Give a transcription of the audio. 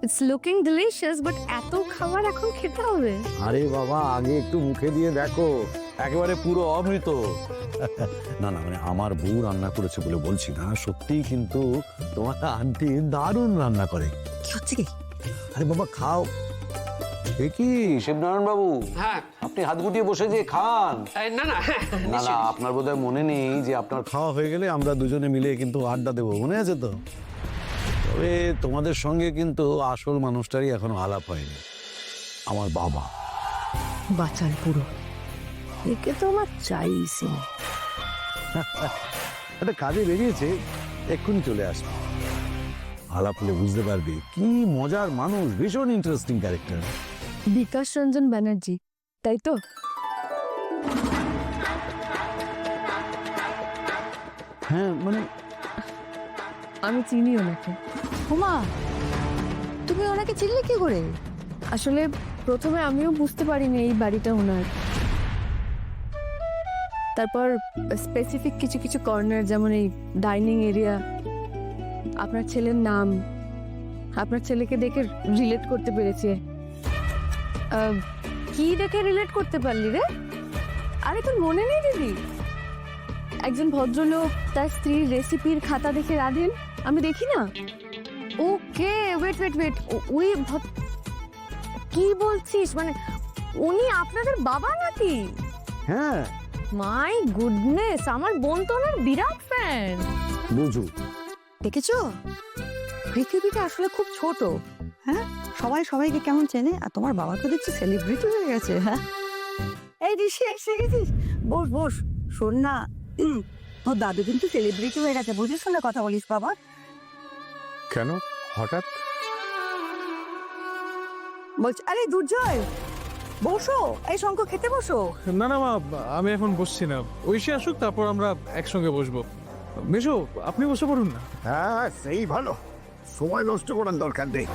It's looking delicious, but এত খাবার এখন খেতে হবে? আরে বাবা, আগে একটু মুখে দিয়ে দেখো, একেবারে পুরো অমৃত। না না, মানে আমার বউ রান্না করেছে বলে বলছি না, সত্যিই কিন্তু তোমার আন্টি দারুণ রান্না করে। কি হচ্ছে কি? আরে বাবা খাও। এ কি শিবনারায়ণ বাবু, হ্যাঁ আপনি হাত গুটিয়ে বসে যে খান। না না না না, আপনার বোধহয় মনে নেই যে আপনার খাওয়া হয়ে গেলে আমরা দুজনে মিলে কিন্তু আড্ডা দেবো, মনে আছে তো? তবে তোমাদের সঙ্গে কিন্তু আসল মানুষটারই এখনো আলাপ হয়নি, আমার বাবা। বাচাল পুরো, একে তো আমার চাইছি। একটা কাজে বেরিয়েছে, এক্ষুনি চলে আসবে। আলাপ হলে বুঝতে পারবে কি মজার মানুষ, ভীষণ ইন্টারেস্টিং ক্যারেক্টার। বিকাশ রঞ্জন ব্যানার্জি, তাই তো? হ্যাঁ মানে আমি চিনি ওনাকে। হুমা, তুমি ওনাকে চিনলে কি করে? আসলে প্রথমে আমিও বুঝতে পারিনি এই বাড়িটা ওনার। তারপর স্পেসিফিক কিছু কিছু কর্নার, যেমন এই ডাইনিং এরিয়া, আপনার ছেলের নাম, আপনার ছেলেকে দেখে রিলেট করতে পেরেছি। কি দেখে রিলেট করতে পারলি রে? আরে তোর মনে নেই দিদি, একজন ভদ্রলোক তার স্ত্রীর রেসিপির খাতা দেখে রাধেন, আমি দেখি না? ওকে, ওয়েট ওয়েট ওয়েট, ওই কি বলছিস? মানে উনি আপনাদের বাবা নাকি? হ্যাঁ মাই গুডনেস, আমার বোন তো ওনার বিরাট ফ্যান। বুঝু। দেখেছো, পৃথিবীটা আসলে খুব ছোট। হ্যাঁ, সবাই সবাইকে কেমন চেনে, আর তোমার বাবা তো দেখছি সেলিব্রিটি হয়ে গেছে। হ্যাঁ, এই ঋষি এসে গেছিস, বস বস। শোন না, তোর দাদু কিন্তু সেলিব্রিটি হয়ে গেছে, বুঝিস না কথা বলিস বাবা। কেন হঠাৎ? বলছি, আরে দুর্জয় বসো, এই শঙ্খ খেতে বসো। না না মা, আমি এখন বসছি না, ঐশী আসুক তারপর আমরা একসঙ্গে বসবো। মেশো, আপনি বসে পড়ুন না। হ্যাঁ সেই ভালো, সময় নষ্ট করার দরকার নেই।